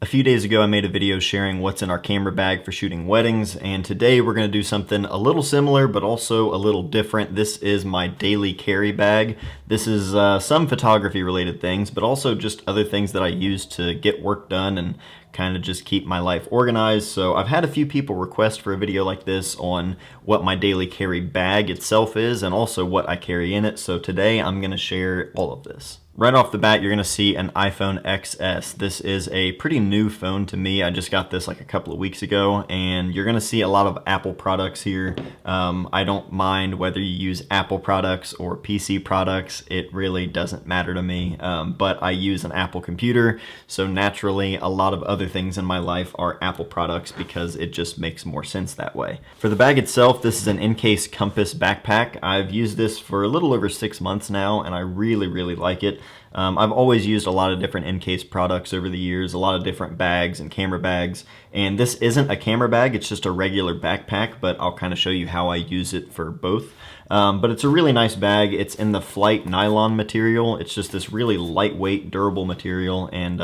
few days ago, I made a video sharing what's in our camera bag for shooting weddings, and today we're going to do something a little similar but also a little different. This is my daily carry bag. This is some photography related things, but also just other things that I use to get work done and kind of just keep my life organized. So I've had a few people request for a video like this on what my daily carry bag itself is and also what I carry in it. So today I'm going to share all of this. Right off the bat, you're going to see an iPhone XS. This is a pretty new phone to me. I just got this like a couple of weeks ago, and you're going to see a lot of Apple products here. I don't mind whether you use Apple products or PC products. It really doesn't matter to me, but I use an Apple computer, so naturally a lot of other things in my life are Apple products because it just makes more sense that way. For the bag itself, this is an in-case compass backpack. I've used this for a little over 6 months now, and I really like it. I've always used a lot of different in-case products over the years, a lot of different bags and camera bags, and this isn't a camera bag, it's just a regular backpack, but I'll kind of show you how I use it for both. But it's a really nice bag. It's in the Flight nylon material. It's just this really lightweight, durable material, and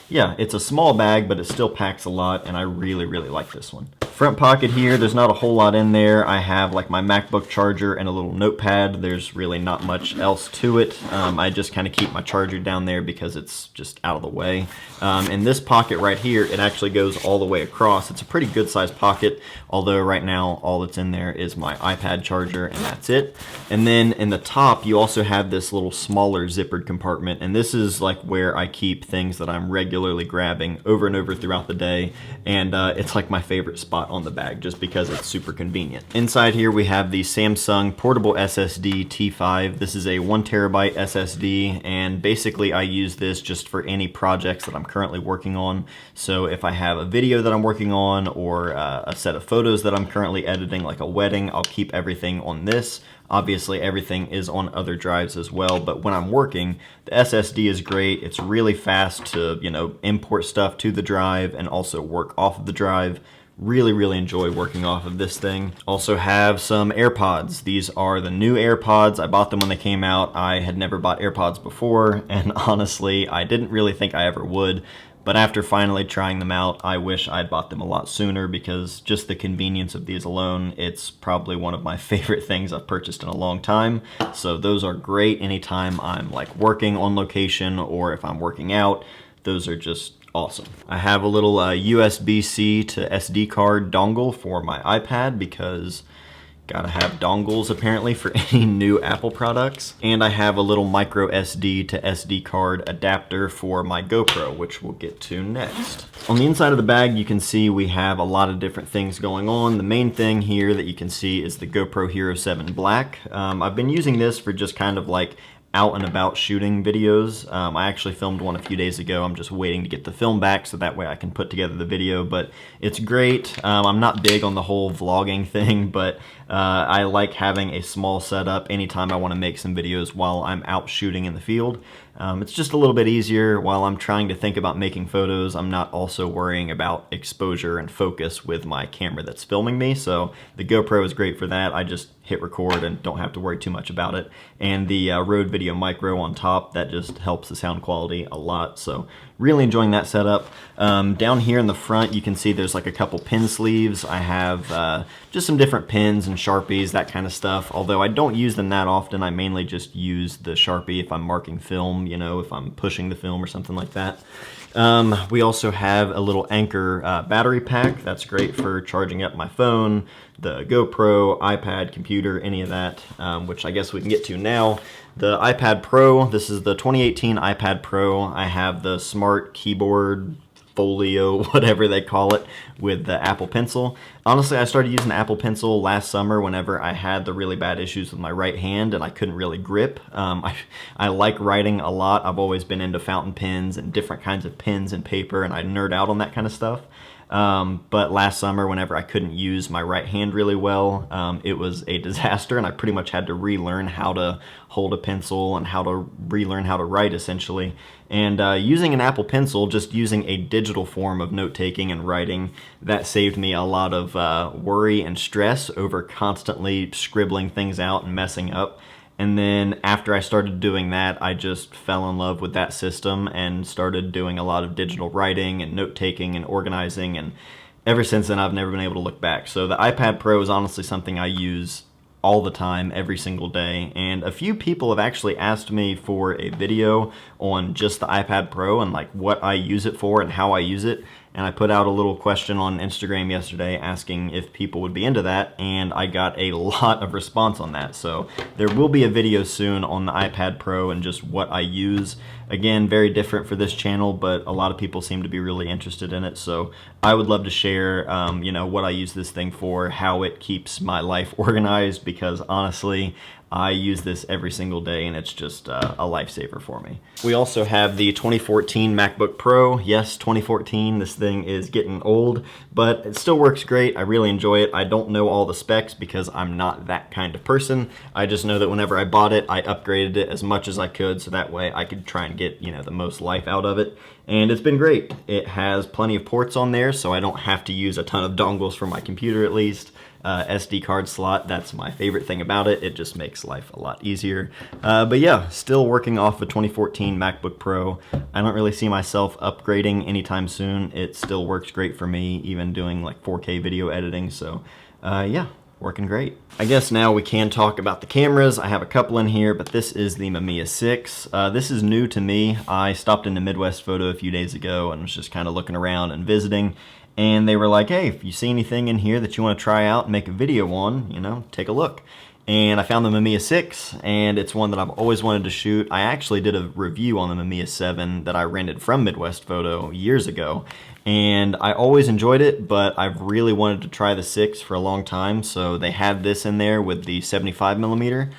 yeah, it's a small bag, but it still packs a lot, and I really like this one. Front pocket here, there's not a whole lot in there. I have like my MacBook charger and a little notepad. There's really not much else to it. I just kind of keep my charger down there because it's just out of the way. In this pocket right here, it actually goes all the way across. It's a pretty good sized pocket, although right now all that's in there is my iPad charger, and that's it. And then in the top, you also have this little smaller zippered compartment, and this is like where I keep things that I'm regularly grabbing over and over throughout the day, and it's like my favorite spot on the bag just because it's super convenient. Inside here we have the Samsung portable SSD T5. This is a 1TB SSD, and basically I use this just for any projects that I'm currently working on. So if I have a video that I'm working on or a set of photos that I'm currently editing, like a wedding, I'll keep everything on this. Obviously everything is on other drives as well, but when I'm working, the SSD is great. It's really fast to, import stuff to the drive and also work off of the drive. Really enjoy working off of this thing. Also have some AirPods. These are the new AirPods. I bought them when they came out. I had never bought AirPods before, and honestly, I didn't really think I ever would. But after finally trying them out, I wish I'd bought them a lot sooner because just the convenience of these alone, it's probably one of my favorite things I've purchased in a long time. So those are great anytime I'm like working on location or if I'm working out. Those are just awesome. I have a little USB-C to SD card dongle for my iPad because gotta have dongles apparently for any new Apple products. And I have a little micro SD to SD card adapter for my GoPro, which we'll get to next. On the inside of the bag, you can see we have a lot of different things going on. The main thing here that you can see is the GoPro Hero 7 Black. I've been using this for just kind of like out and about shooting videos. I actually filmed one a few days ago. I'm just waiting to get the film back so that way I can put together the video, but it's great. I'm not big on the whole vlogging thing, but I like having a small setup anytime I want to make some videos while I'm out shooting in the field. It's just a little bit easier while I'm trying to think about making photos. I'm not also worrying about exposure and focus with my camera that's filming me, so the GoPro is great for that. I just hit record and don't have to worry too much about it. And the Rode Video Micro on top, that just helps the sound quality a lot, so really enjoying that setup. Down here in the front, you can see there's like a couple pin sleeves. I have just some different pins and Sharpies, that kind of stuff. Although I don't use them that often, I mainly just use the Sharpie if I'm marking film, if I'm pushing the film or something like that. We also have a little Anchor battery pack. That's great for charging up my phone, the GoPro, iPad, computer, any of that, which I guess we can get to now. The iPad Pro, this is the 2018 iPad Pro. I have the Smart Keyboard Folio, whatever they call it, with the Apple Pencil. Honestly, I started using the Apple Pencil last summer whenever I had the really bad issues with my right hand and I couldn't really grip. I like writing a lot. I've always been into fountain pens and different kinds of pens and paper, and I nerd out on that kind of stuff. But last summer, whenever I couldn't use my right hand really well, it was a disaster, and I pretty much had to relearn how to hold a pencil and how to relearn how to write, essentially. And using an Apple Pencil, just using a digital form of note-taking and writing, that saved me a lot of worry and stress over constantly scribbling things out and messing up. And then after I started doing that, I just fell in love with that system and started doing a lot of digital writing and note-taking and organizing, and ever since then I've never been able to look back. So the iPad Pro is honestly something I use all the time, every single day, and a few people have actually asked me for a video on just the iPad Pro and like what I use it for and how I use it. And I put out a little question on Instagram yesterday asking if people would be into that, and I got a lot of response on that. So there will be a video soon on the iPad Pro and just what I use. Again, very different for this channel, but a lot of people seem to be really interested in it. So I would love to share, you know, what I use this thing for, how it keeps my life organized, because honestly, I use this every single day and it's just a lifesaver for me. We also have the 2014 MacBook Pro. Yes, 2014, this thing is getting old, but it still works great. I really enjoy it. I don't know all the specs because I'm not that kind of person. I just know that whenever I bought it, I upgraded it as much as I could so that way I could try and get, you know, the most life out of it. And it's been great. It has plenty of ports on there, so I don't have to use a ton of dongles for my computer at least. SD card slot, that's my favorite thing about it. It just makes life a lot easier. But yeah, still working off a 2014 MacBook Pro. I don't really see myself upgrading anytime soon. It still works great for me, even doing like 4K video editing. So yeah, working great. I guess now we can talk about the cameras. I have a couple in here, but this is the Mamiya 6. This is new to me. I stopped into Midwest Photo a few days ago and was just kind of looking around and visiting. And they were like, hey, if you see anything in here that you want to try out and make a video on, you know, take a look. And I found the Mamiya 6, and it's one that I've always wanted to shoot. I actually did a review on the Mamiya 7 that I rented from Midwest Photo years ago, and I always enjoyed it, but I've really wanted to try the 6 for a long time, so they had this in there with the 75mm.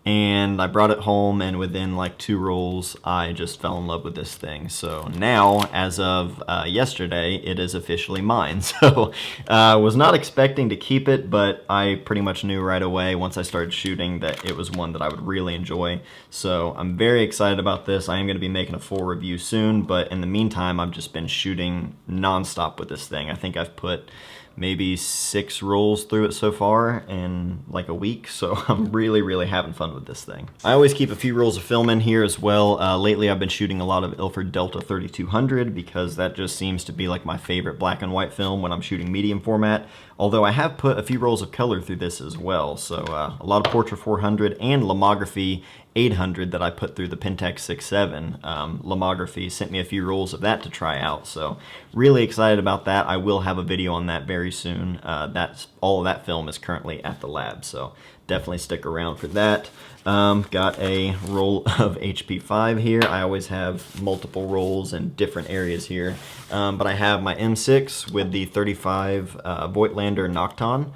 And I brought it home, and within like 2 rolls, I just fell in love with this thing. So now, as of yesterday, it is officially mine. So I was not expecting to keep it, but I pretty much knew right away once I started shooting that it was one that I would really enjoy. So I'm very excited about this. I am going to be making a full review soon, but in the meantime, I've just been shooting nonstop with this thing. I think I've put maybe 6 rolls through it so far in like a week, so I'm really having fun with this thing. I always keep a few rolls of film in here as well. Lately I've been shooting a lot of Ilford Delta 3200 because that just seems to be like my favorite black and white film when I'm shooting medium format, although I have put a few rolls of color through this as well. So a lot of Portra 400 and Lomography 800 that I put through the Pentax 6.7. Lomography sent me a few rolls of that to try out, so really excited about that. I will have a video on that very soon. That's all of that film is currently at the lab, so definitely stick around for that. Got a roll of HP5 here. I always have multiple rolls in different areas here, but I have my M6 with the 35 Voigtlander Nocton.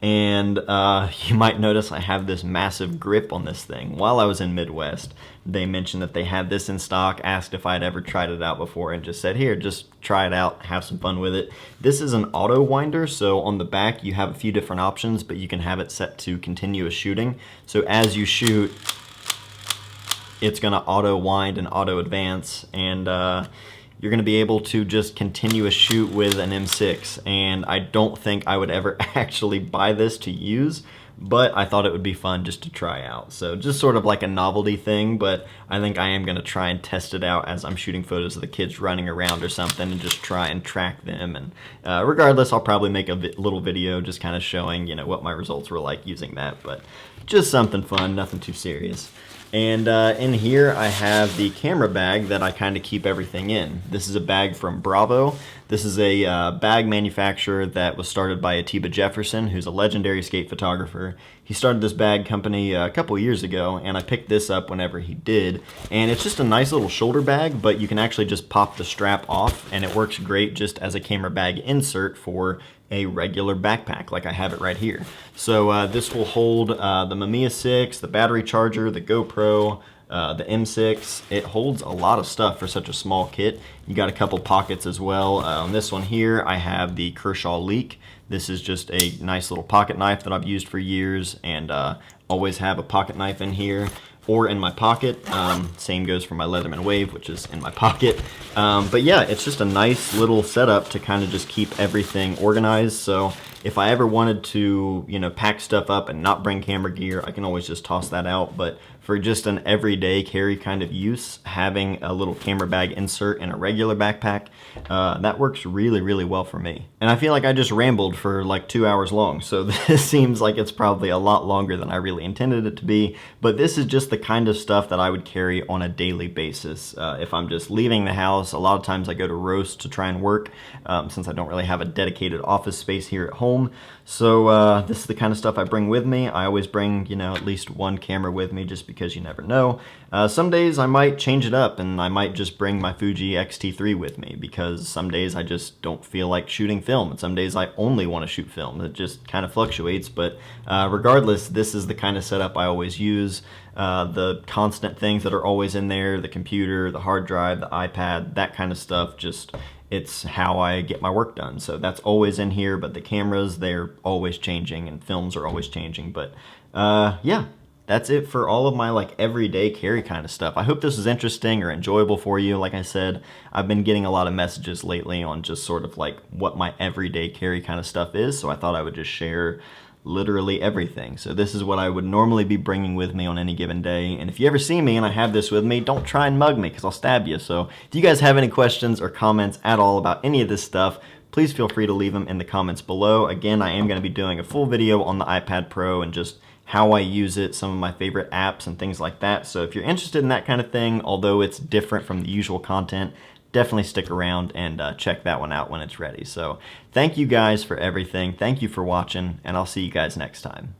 And you might notice I have this massive grip on this thing. While I was in Midwest, they mentioned that they had this in stock, asked if I'd ever tried it out before, and just said, here, just try it out, have some fun with it. This is an auto winder, so on the back you have a few different options, but you can have it set to continuous shooting. So as you shoot, it's gonna auto wind and auto advance, and you're going to be able to just continuous shoot with an M6, and I don't think I would ever actually buy this to use, but I thought it would be fun just to try out. So just sort of like a novelty thing, but I think I am going to try and test it out as I'm shooting photos of the kids running around or something and just try and track them. And regardless, I'll probably make a little video just kind of showing, you know, what my results were like using that, but just something fun, nothing too serious. And in here I have the camera bag that I kind of keep everything in. This is a bag from Bravo. This is a bag manufacturer that was started by Atiba Jefferson, who's a legendary skate photographer. He started this bag company a couple years ago, and I picked this up whenever he did. And it's just a nice little shoulder bag, but you can actually just pop the strap off, and it works great just as a camera bag insert for a regular backpack, like I have it right here. So this will hold the Mamiya 6, the battery charger, the GoPro, the M6. It holds a lot of stuff for such a small kit. You got a couple pockets as well. On this one here, I have the Kershaw Leek. This is just a nice little pocket knife that I've used for years, and always have a pocket knife in here or in my pocket. Same goes for my Leatherman Wave, which is in my pocket. But yeah, it's just a nice little setup to kind of just keep everything organized. So if I ever wanted to, you know, pack stuff up and not bring camera gear, I can always just toss that out. But for just an everyday carry kind of use, having a little camera bag insert in a regular backpack, that works really, really well for me. And I feel like I just rambled for like 2 hours long, so this seems like it's probably a lot longer than I really intended it to be, but this is just the kind of stuff that I would carry on a daily basis. If I'm just leaving the house, a lot of times I go to roast to try and work, since I don't really have a dedicated office space here at home. So this is the kind of stuff I bring with me. I always bring, you know, at least one camera with me just because you never know. Some days I might change it up and I might just bring my Fuji X-T3 with me, because some days I just don't feel like shooting film, and some days I only want to shoot film. It just kind of fluctuates, but regardless, this is the kind of setup I always use. The constant things that are always in there, the computer, the hard drive, the iPad, that kind of stuff, just it's how I get my work done. So that's always in here, but the cameras, they're always changing and films are always changing. But yeah, that's it for all of my like everyday carry kind of stuff. I hope this was interesting or enjoyable for you. Like I said, I've been getting a lot of messages lately on just sort of like what my everyday carry kind of stuff is. So I thought I would just share literally everything. So this is what I would normally be bringing with me on any given day. And if you ever see me and I have this with me, don't try and mug me, because I'll stab you. So if you guys have any questions or comments at all about any of this stuff, please feel free to leave them in the comments below. Again, I am going to be doing a full video on the iPad Pro and just how I use it, some of my favorite apps and things like that. So if you're interested in that kind of thing, although it's different from the usual content, definitely stick around and check that one out when it's ready. So thank you guys for everything. Thank you for watching, and I'll see you guys next time.